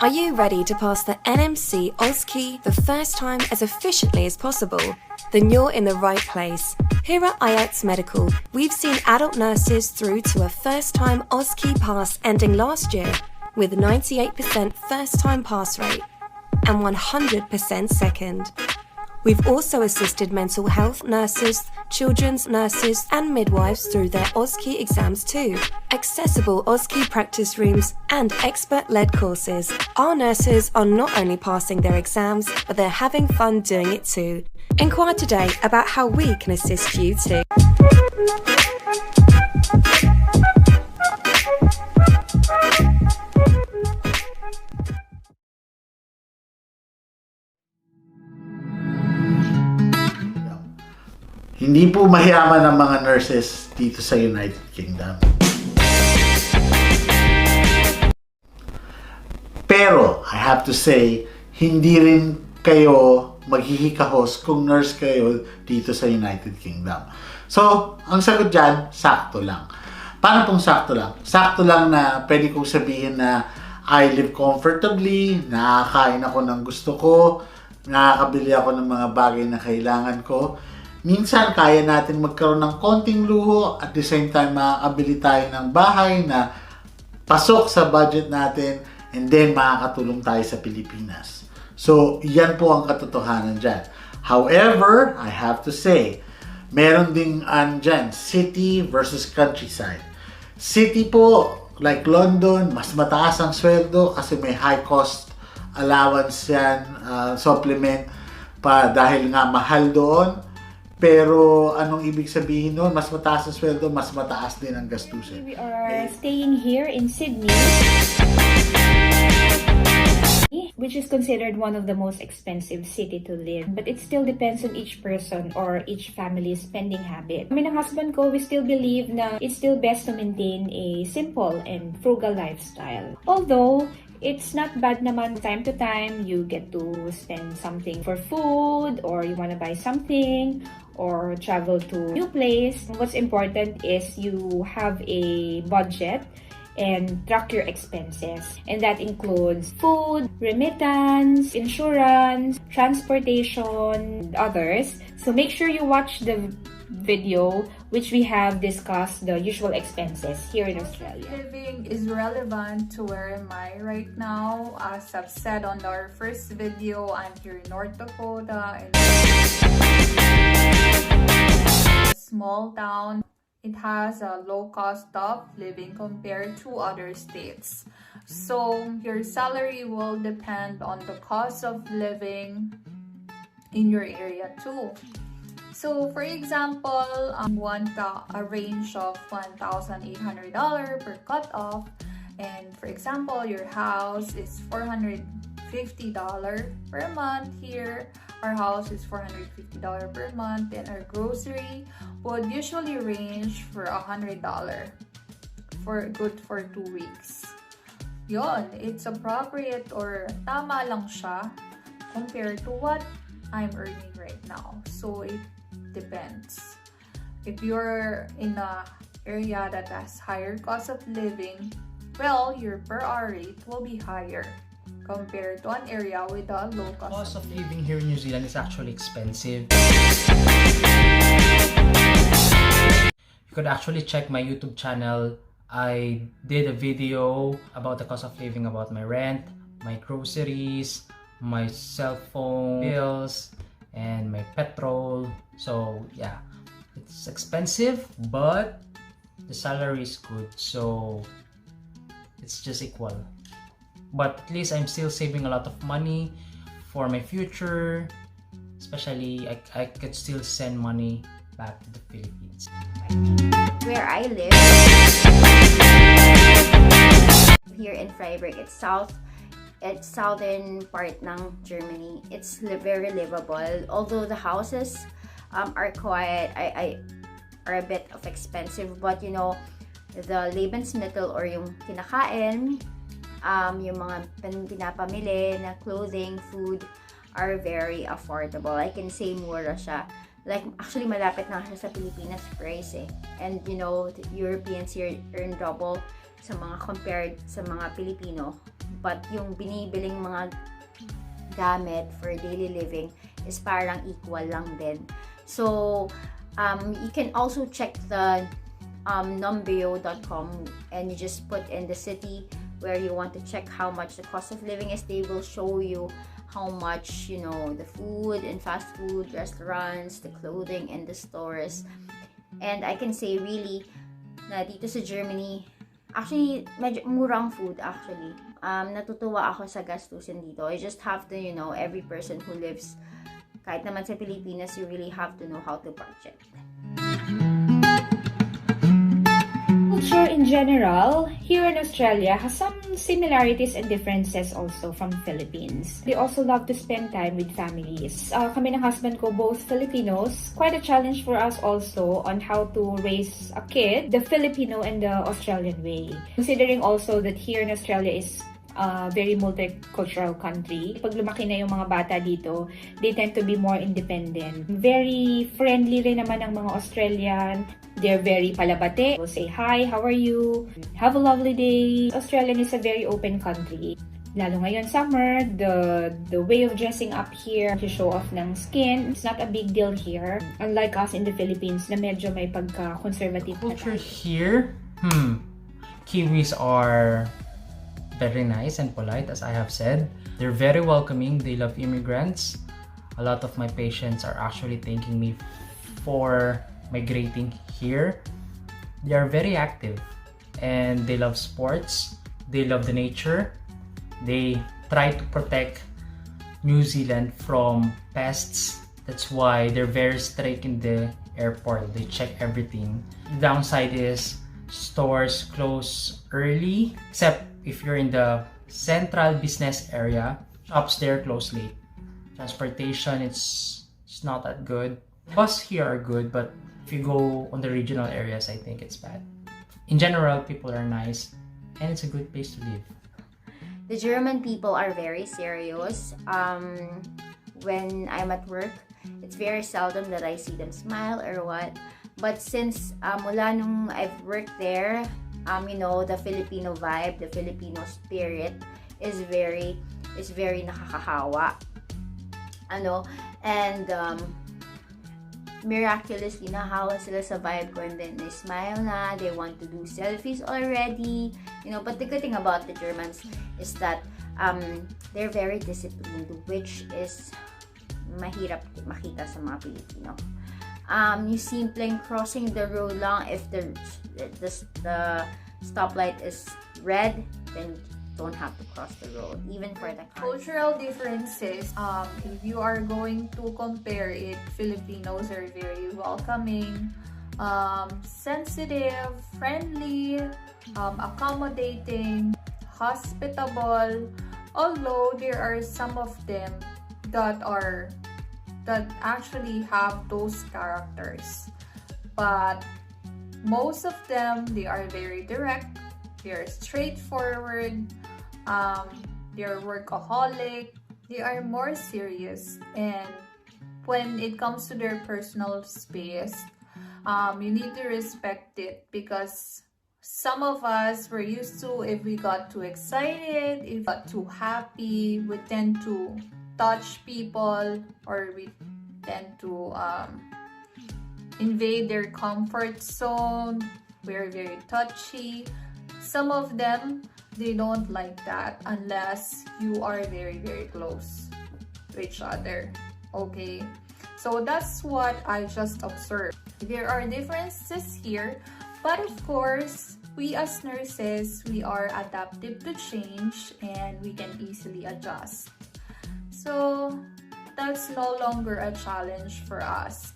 Are you ready to pass the NMC OSCE the first time as efficiently as possible? Then you're in the right place. Here at IELTS Medical, we've seen adult nurses through to a first-time OSCE pass ending last year with 98% first-time pass rate and 100% second. We've also assisted mental health nurses, children's nurses and midwives through their OSCE exams too. Accessible OSCE practice rooms and expert-led courses. Our nurses are not only passing their exams, but they're having fun doing it too. Inquire today about how we can assist you too. Hindi po mayaman ang mga nurses dito sa United Kingdom. Pero, I have to say, hindi rin kayo maghihikahos kung nurse kayo dito sa United Kingdom. So, ang sagot dyan, sakto lang. Paano pong sakto lang? Sakto lang na pwede kong sabihin na I live comfortably, nakakain ako ng gusto ko, nakakabili ako ng mga bagay na kailangan ko. Minsan, kaya natin magkaroon ng konting luho at the same time makakabili tayo ng bahay na pasok sa budget natin and then makakatulong tayo sa Pilipinas. So, yan po ang katotohanan dyan. However, I have to say, meron ding dyan, city versus countryside. City po, like London, mas mataas ang sweldo kasi may high cost allowance yan, supplement pa dahil nga mahal doon. Pero anong ibig sabihin nun? Mas mataas ang sweldo, mas mataas din ang gastusin. We are staying here in Sydney, which is considered one of the most expensive city to live. But it still depends on each person or each family's spending habit. Kami ng husband ko, we still believe na it's still best to maintain a simple and frugal lifestyle. Although, it's not bad naman time to time you get to spend something for food or you want to buy something or travel to a new place. What's important is you have a budget and track your expenses. And that includes food, remittance, insurance, transportation, and others. So make sure you watch the video which we have discussed the usual expenses here in Australia. Living is relevant to where am I right now. As I've said on our first video, I'm here in North Dakota, in a small town. It has a low cost of living compared to other states. So your salary will depend on the cost of living in your area too. So, for example, want a range of $1,800 per cutoff, and for example, your house is $450 per month. Here, our house is $450 per month, and our grocery would usually range for $100 for 2 weeks. Yon, it's appropriate or tama lang siya compared to what I'm earning right now. So, it depends. If you're in a area that has higher cost of living, well, your per hour rate will be higher compared to an area with a low cost of living here in New Zealand is actually expensive. You could actually check my YouTube channel. I did a video about the cost of living, about my rent, my groceries, my cell phone bills, and my petrol. So yeah, it's expensive, but the salary is good, so it's just equal. But at least I'm still saving a lot of money for my future. Especially I could still send money back to the Philippines. Where I live here in Freiburg, it's southern part ng Germany. It's very livable. Although the houses are quiet, are a bit of expensive, but you know, the Lebensmittel or yung kinakain, yung mga pinapamili na clothing, food are very affordable. I can say mura siya. Like, actually malapit na siya sa Pilipinas price eh. And you know, the Europeans here earn double sa mga compared sa mga Pilipino but yung binibiling mga gamit for daily living is parang equal lang din. So, you can also check the numbeo.com, and you just put in the city where you want to check how much the cost of living is. They will show you how much, you know, the food and fast food restaurants, the clothing in the stores. And I can say really na dito sa Germany, actually medyo murang food actually. Natutuwa ako sa gastusin dito. I just have to, you know, every person who lives kahit naman sa Pilipinas, you really have to know how to budget. Culture in general here in Australia has some similarities and differences also from Philippines. They also love to spend time with families. Kami ng husband ko, both Filipinos. Quite a challenge for us also on how to raise a kid the Filipino and the Australian way. Considering also that here in Australia is very multicultural country. Pag lumaki na yung mga bata dito, they tend to be more independent. Very friendly rin naman ang mga Australian. They're very palabate. They'll say, hi, how are you? Have a lovely day. Australia is a very open country. Lalo ngayon summer, the way of dressing up here to show off ng skin, it's not a big deal here. Unlike us in the Philippines na medyo may pagka-conservative na Culture here, Kiwis are very nice and polite, as I have said. They're very welcoming. They love immigrants. A lot of my patients are actually thanking me for migrating here. They are very active and they love sports. They love the nature. They try to protect New Zealand from pests. That's why they're very strict in the airport. They check everything. The downside is stores close early, except if you're in the central business area. Shops there close late. Transportation, it's not that good. Bus here are good, but if you go on the regional areas, I think it's bad. In general, people are nice and it's a good place to live. The German people are very serious. When I'm at work, it's very seldom that I see them smile or what. But since mula nung I've worked there, you know, the Filipino vibe, the Filipino spirit is very nakakahawa. And miraculously nahawa sila sa vibe ko, and then they smile na, they want to do selfies already, you know. But the good thing about the Germans is that they're very disciplined, which is mahirap makita sa mga Pilipino. You simpleng crossing the road lang, if the stoplight is red, then don't have to cross the road, even for the cars. Cultural differences, if you are going to compare it, Filipinos are very welcoming, sensitive, friendly, accommodating, hospitable, although there are some of them that actually have those characters, but most of them, they are very direct, they're straightforward, they're workaholic, they are more serious, and when it comes to their personal space, you need to respect it, because some of us were used to, if we got too excited, if we got too happy, we tend to touch people, or we tend to invade their comfort zone. We're very touchy. Some of them, they don't like that unless you are very, very close to each other. Okay, so that's what I just observed. There are differences here, but of course, we as nurses, we are adaptive to change and we can easily adjust. So that's no longer a challenge for us.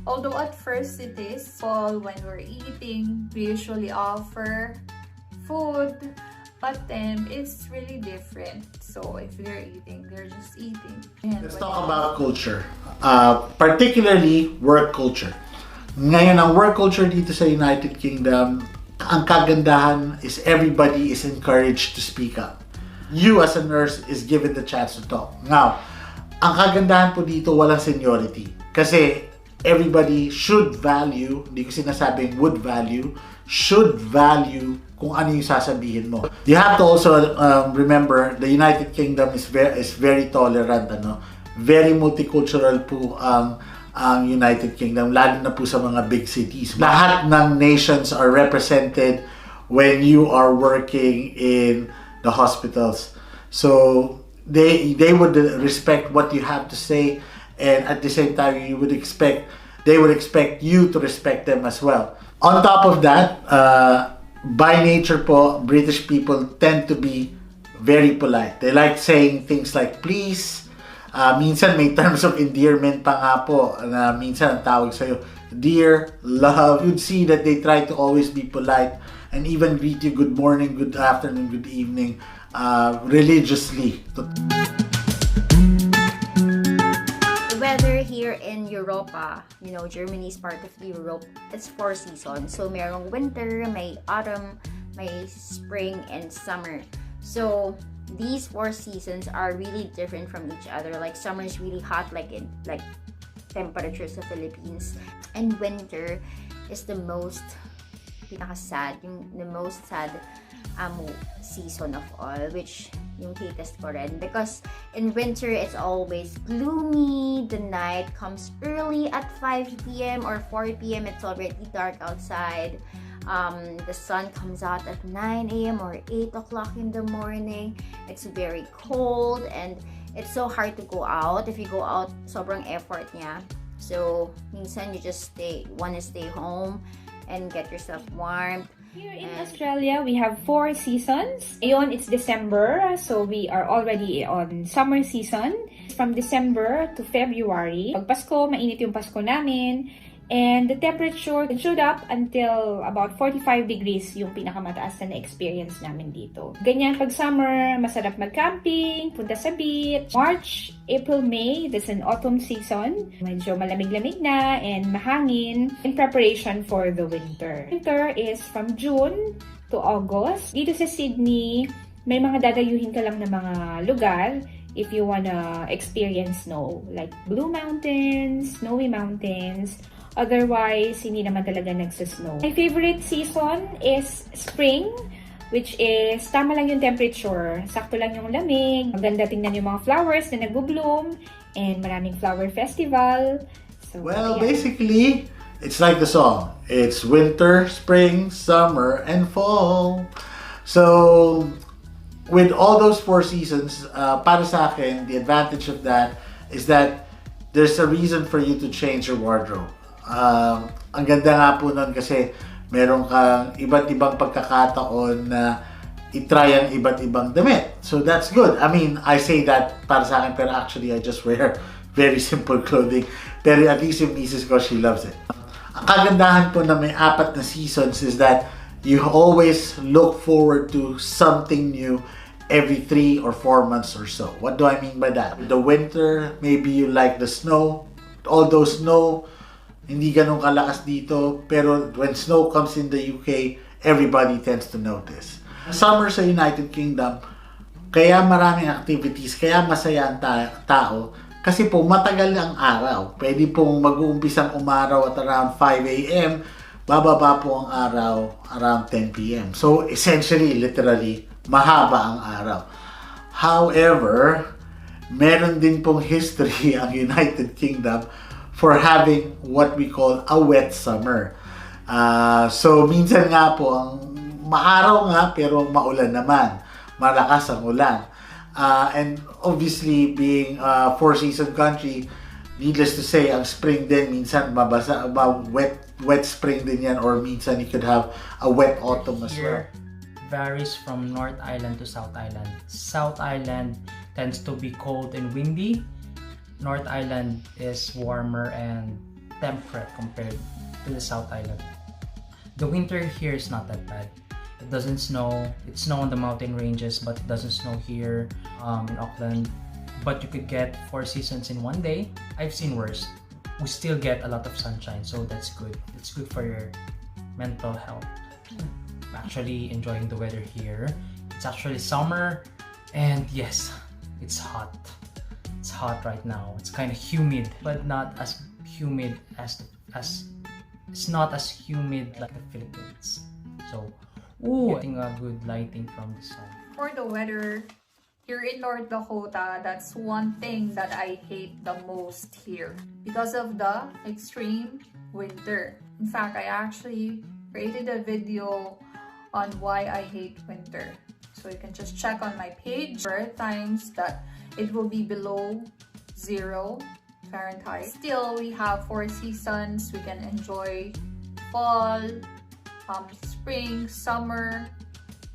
Although at first it is, when we're eating, we usually offer food, but then it's really different. So if they're eating, they're just eating. And let's talk about culture, particularly work culture. Ngayon, ang work culture dito sa United Kingdom, ang kagandahan is everybody is encouraged to speak up. You as a nurse is given the chance to talk. Now, ang kagandahan po dito, walang seniority. Kasi everybody should value, hindi ko sinasabing would value, should value kung ano yung sasabihin mo. You have to also remember, the United Kingdom is very tolerant, ano? Very multicultural po ang United Kingdom, lalo na po sa mga big cities. Lahat ng nations are represented when you are working in the hospitals. So they would respect what you have to say, and at the same time they would expect you to respect them as well. On top of that, by nature po, British people tend to be very polite. They like saying things like please. Minsan may terms of endearment pa nga po na minsan ang tawag sa'yo, dear, love. You'd see that they try to always be polite and even greet you good morning, good afternoon, good evening, religiously. Weather here in Europa, Germany is part of Europe. It's 4 seasons. So, merong winter, may autumn, may spring, and summer. So, these 4 seasons are really different from each other. Like, summer is really hot, like temperatures of Philippines. And winter is the most pinaka-sad, the most sad season of all, which yung latest ko rin. Because in winter, it's always gloomy. The night comes early at 5 p.m. or 4 p.m. It's already dark outside. The sun comes out at 9 a.m. or 8 o'clock in the morning. It's very cold and it's so hard to go out. If you go out, sobrang effort niya. So, minsan you just wanna stay home and get yourself warm. Here in Australia, we have 4 seasons. Ngayon, it's December, so we are already on summer season. From December to February. Pag Pasko, mainit yung Pasko namin. And the temperature shoot up until about 45 degrees yung pinakamataas na na-experience namin dito. Ganyan pag summer, masarap mag-camping, punta sa beach. March, April, May, that's an autumn season. Medyo malamig-lamig na and mahangin in preparation for the winter. Winter is from June to August. Dito sa Sydney, may mga dadayuhin ka lang na mga lugar if you wanna experience snow. Like Blue Mountains, Snowy Mountains. Otherwise, hindi naman talaga nagsasnow. My favorite season is spring, which is tama lang yung temperature. Sakto lang yung lamig. Maganda tingnan yung mga flowers na nagbo-bloom. And maraming flower festival. So, well, basically, it's like the song. It's winter, spring, summer, and fall. So, with all those 4 seasons, para sa akin, the advantage of that is that there's a reason for you to change your wardrobe. Ang ganda nga po nun kasi meron kang iba't ibang pagkakataon na itry ang iba't ibang damit. So that's good. I mean, I say that para sa akin, pero actually I just wear very simple clothing. Pero at least yung misis ko, she loves it. Ang kagandahan po na may 4 na seasons is that you always look forward to something new every 3 or 4 months or so. What do I mean by that? The winter, maybe you like the snow. Although snow, hindi ganun kalakas dito, pero when snow comes in the UK, everybody tends to notice. Summer sa United Kingdom, kaya maraming activities, kaya masaya ang tao, kasi po matagal ang araw. Pwede pong mag-uumpisang umaraw at around 5 a.m., bababa po ang araw around 10 p.m. So essentially, literally, mahaba ang araw. However, meron din pong history ang United Kingdom for having what we call a wet summer. So, minsan nga po, ang maaraw nga pero maulan naman. Malakas ang ulan. And obviously, being a 4-season country, needless to say, ang spring din, minsan mabasa, wet spring din yan, or minsan you could have a wet autumn as well. Varies from North Island to South Island. South Island tends to be cold and windy. North Island is warmer and temperate compared to the South Island. The winter here is not that bad. It doesn't snow. It snows on the mountain ranges, but it doesn't snow here in Auckland. But you could get 4 seasons in one day. I've seen worse. We still get a lot of sunshine, so that's good. It's good for your mental health. I'm actually enjoying the weather here. It's actually summer, and yes, it's hot. It's hot right now. It's kind of humid, but not as humid as it's not as humid like the Philippines. So Ooh, getting a good lighting from the sun. For the weather, here in North Dakota, that's one thing that I hate the most here because of the extreme winter. In fact, I actually created a video on why I hate winter. So you can just check on my page. There are times that it will be below 0 Fahrenheit. Still, we have 4 seasons. We can enjoy fall, spring, summer,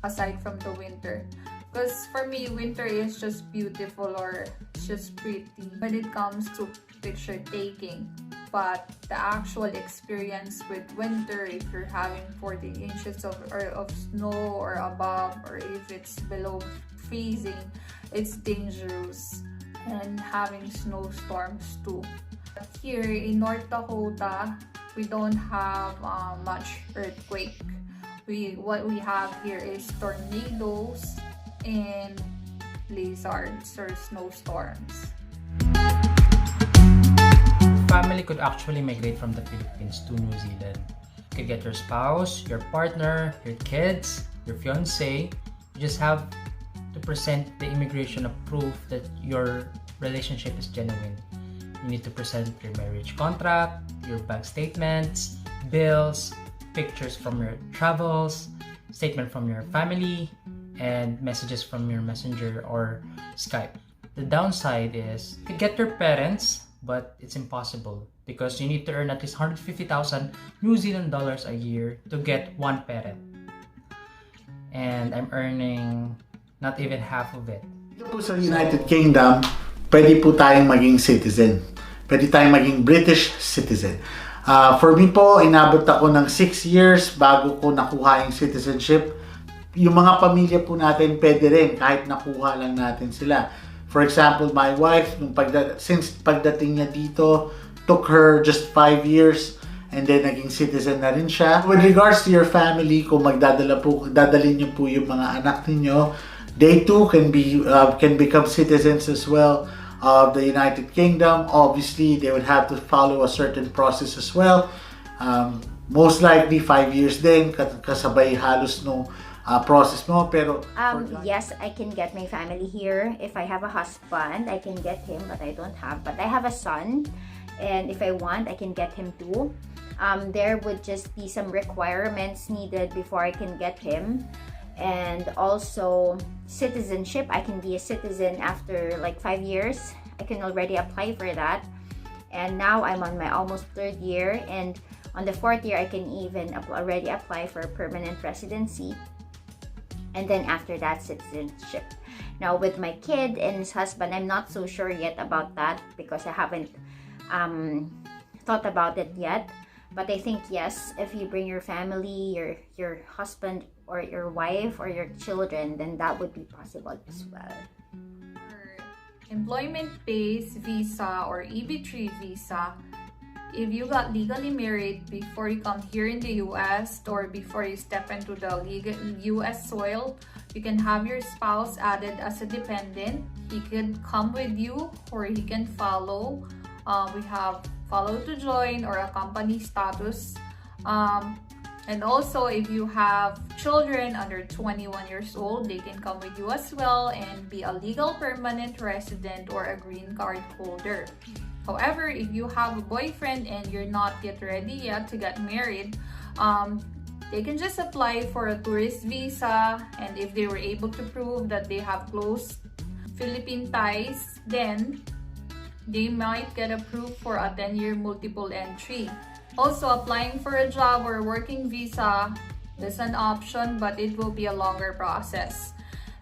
aside from the winter. Because for me, winter is just beautiful or it's just pretty when it comes to picture taking. But the actual experience with winter, if you're having 40 inches of snow or above, or if it's below freezing, it's dangerous. And having snowstorms too. Here in North Dakota, we don't have much earthquake. What we have here is tornadoes and blizzards or snowstorms. Family could actually migrate from the Philippines to New Zealand. You could get your spouse, your partner, your kids, your fiancé. You just have to present the immigration of proof that your relationship is genuine. You need to present your marriage contract, your bank statements, bills, pictures from your travels, statement from your family, and messages from your messenger or Skype. The downside is you could get your parents, but it's impossible because you need to earn at least 150,000 New Zealand dollars a year to get one parent. And I'm earning not even half of it. Dito po sa United Kingdom, pwede po tayong maging citizen. Pwede tayong maging British citizen. For me po, inabot ako ng 6 years bago ko nakuha yung citizenship. Yung mga pamilya po natin, pwede rin kahit nakuha lang natin sila. For example, my wife, since pagdating niya dito, took her just 5 years and then naging citizen na rin siya. With regards to your family, kung dadalhin niyo po yung mga anak niyo, they too can become citizens as well of the United Kingdom. Obviously, they would have to follow a certain process as well. Most likely 5 years din kasabay halos no process mo, pero yes, I can get my family here. If I have a husband, I can get him, but I don't have. But I have a son, and if I want, I can get him too. There would just be some requirements needed before I can get him. And also citizenship, I can be a citizen after like 5 years. I can already apply for that. And now I'm on my almost 3rd year, and on the 4th year I can even already apply for permanent residency. And then after that, citizenship. Now with my kid and his husband, I'm not so sure yet about that because I haven't thought about it yet. But I think yes, if you bring your family, your husband or your wife or your children, then that would be possible as well. Employment-based visa or EB3 visa, if you got legally married before you come here in the US or before you step into the US soil, you can have your spouse added as a dependent. He could come with you or he can follow. We have follow to join or a company status. And also, if you have children under 21 years old, they can come with you as well and be a legal permanent resident or a green card holder. However, if you have a boyfriend and you're not yet ready yet to get married, they can just apply for a tourist visa, and if they were able to prove that they have close Philippine ties, then they might get approved for a 10-year multiple entry. Also, applying for a job or working visa is an option, but it will be a longer process.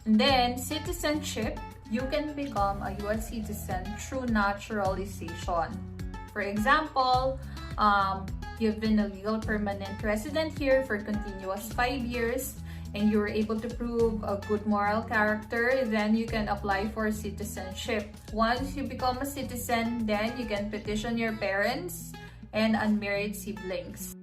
And then, citizenship, you can become a US citizen through naturalization. For example, you've been a legal permanent resident here for continuous 5 years and you're able to prove a good moral character, then you can apply for citizenship. Once you become a citizen, then you can petition your parents and unmarried siblings.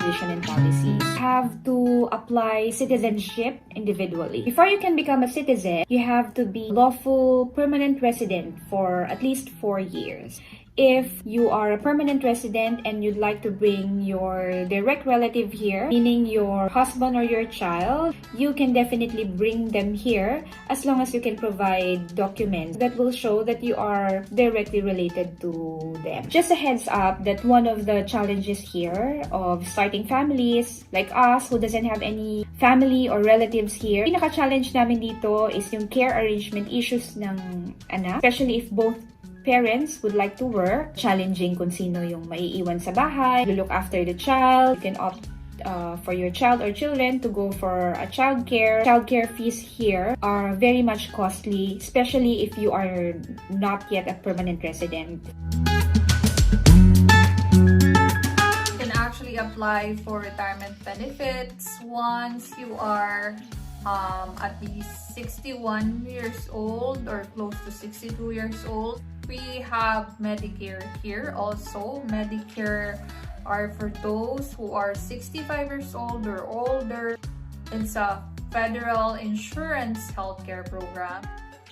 And policies have to apply citizenship individually. Before you can become a citizen, you have to be lawful permanent resident for at least 4 years. If you are a permanent resident and you'd like to bring your direct relative here, meaning your husband or your child, you can definitely bring them here as long as you can provide documents that will show that you are directly related to them. Just a heads up that one of the challenges here of starting families like us who doesn't have any family or relatives here, pinaka-challenge namin dito is yung care arrangement issues ng anak, especially if both parents would like to work. Challenging kung sino yung maiiwan sa bahay. You look after the child. You can opt for your child or children to go for a childcare. Childcare fees here are very much costly, especially if you are not yet a permanent resident. You can actually apply for retirement benefits once you are at least 61 years old or close to 62 years old. We have Medicare here also. Medicare are for those who are 65 years old or older. It's a federal insurance healthcare program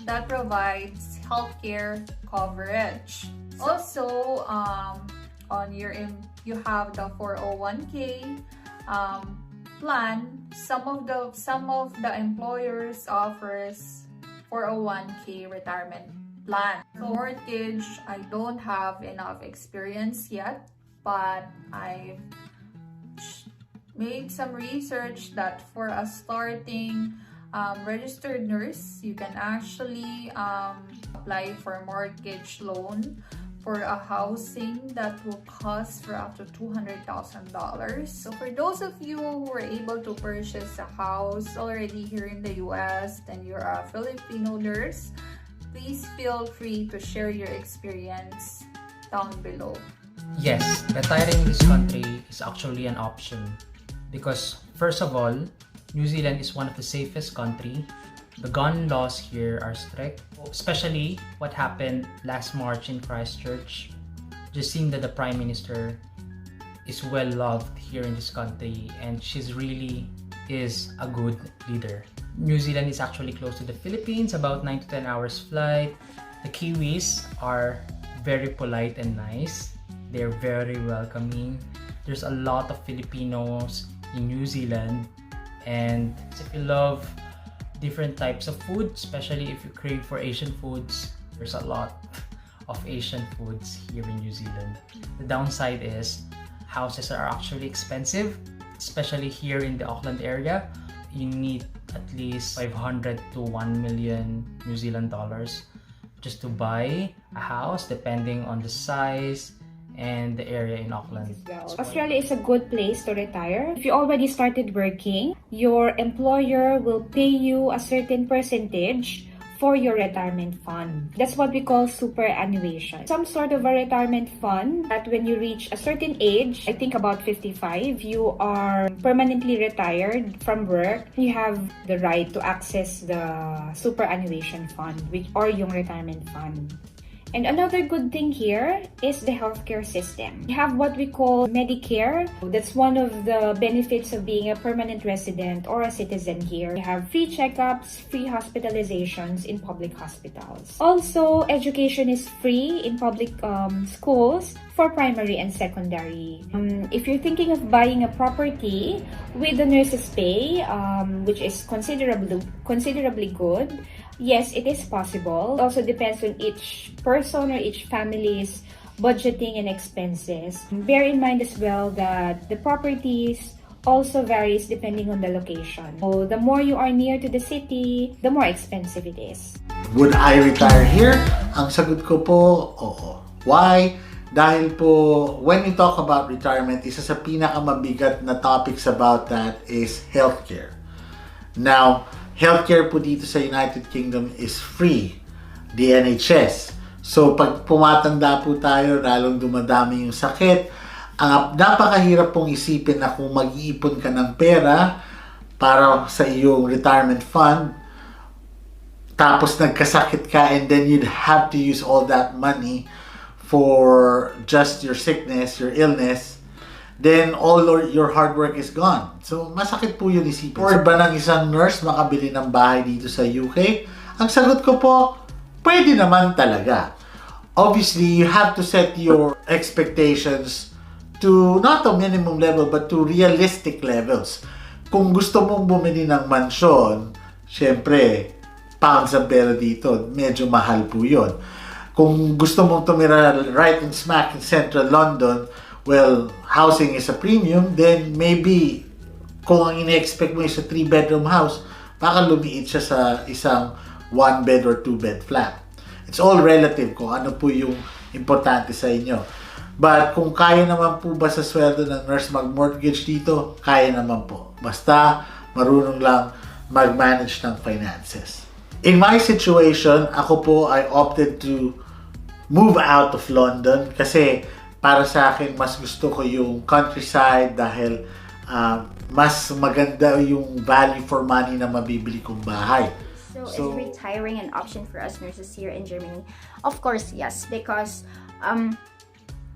that provides healthcare coverage. Also, you have the 401k plan. Some of the employers offers 401k retirement plan. Mortgage, I don't have enough experience yet, but I've made some research that for a starting registered nurse, you can actually apply for mortgage loan for a housing that will cost for up to $200,000. So for those of you who were able to purchase a house already here in the US, then you're a Filipino nurse, please feel free to share your experience down below. Yes, retiring in this country is actually an option because first of all, New Zealand is one of the safest country. The gun laws here are strict, especially what happened last March in Christchurch. Just seeing that the Prime Minister is well loved here in this country and she's really is a good leader. New Zealand is actually close to the Philippines, about 9 to 10 hours flight. The Kiwis are very polite and nice. They're very welcoming. There's a lot of Filipinos in New Zealand, and if you love different types of food, especially if you crave for Asian foods, there's a lot of Asian foods here in New Zealand. The downside is houses are actually expensive, especially here in the Auckland area. You need at least 500 to 1 million New Zealand dollars just to buy a house, depending on the size and the area in Auckland. Australia is a good place to retire. If you already started working, your employer will pay you a certain percentage for your retirement fund. That's what we call superannuation. Some sort of a retirement fund that when you reach a certain age, I think about 55, you are permanently retired from work. You have the right to access the superannuation fund, or yung retirement fund. And another good thing here is the healthcare system. We have what we call Medicare. That's one of the benefits of being a permanent resident or a citizen here. We have free checkups, free hospitalizations in public hospitals. Also, education is free in public schools for primary and secondary. If you're thinking of buying a property with the nurse's pay, which is considerably good, yes, it is possible. It also depends on each person or each family's budgeting and expenses. Bear in mind as well that the properties also varies depending on the location. So the more you are near to the city, the more expensive it is. Would I retire here? Ang sagot ko po, oo. Why? Dahil po, when we talk about retirement, isa sa pinakamabigat na topics about that is healthcare. Now, healthcare po dito sa United Kingdom is free, the NHS. So, pag pumatanda po tayo, lalong dumadami yung sakit, ang napakahirap pong isipin na kung mag-iipon ka ng pera para sa iyong retirement fund, tapos nagkasakit ka and then you'd have to use all that money for just your sickness, your illness, then all your hard work is gone. So, masakit po yun isipin. Or ba ng isang nurse makabili ng bahay dito sa UK? Ang sagot ko po, pwede naman talaga. obviously, you have to set your expectations to not a minimum level but to realistic levels. Kung gusto mong bumili ng mansyon, syempre, pounds ang pera dito, medyo mahal po yun. Kung gusto mong tumira right in smack in central London, well, housing is a premium, then maybe kung ang ine-expect mo is a 3-bedroom house, baka lumiit siya sa isang 1-bed or 2-bed flat. It's all relative kung ano po yung importante sa inyo. But kung kaya naman po ba sa sweldo ng nurse mag-mortgage dito, kaya naman po. Basta marunong lang mag-manage ng finances. In my situation, ako po I opted to move out of London kasi para sa akin mas gusto ko yung countryside dahil mas maganda yung value for money na mabibili kong bahay. So, is retiring an option for us nurses here in Germany? Of course, yes, because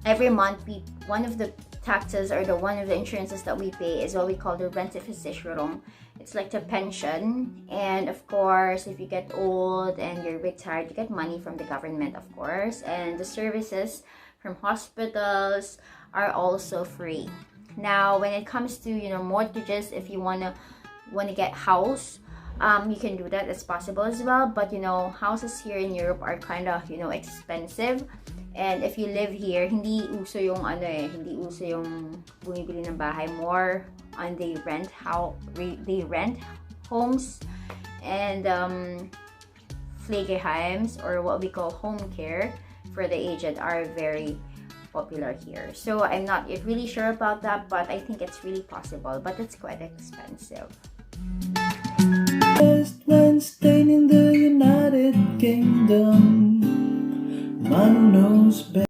every month one of the taxes or one of the insurances that we pay is what we call the Renteversicherung. It's like the pension, and of course, if you get old and you're retired, you get money from the government, of course, and the services from hospitals are also free. Now, when it comes to mortgages, if you wanna get house, you can do that. It's possible as well. But houses here in Europe are kind of expensive. And if you live here, hindi uso yung bumibili ng bahay. More on they rent homes and Pflegeheims, or what we call home care for the aged, are very popular here. So I'm not really sure about that, but I think it's really possible. But it's quite expensive. Best when staying in the United Kingdom. Manong knows best.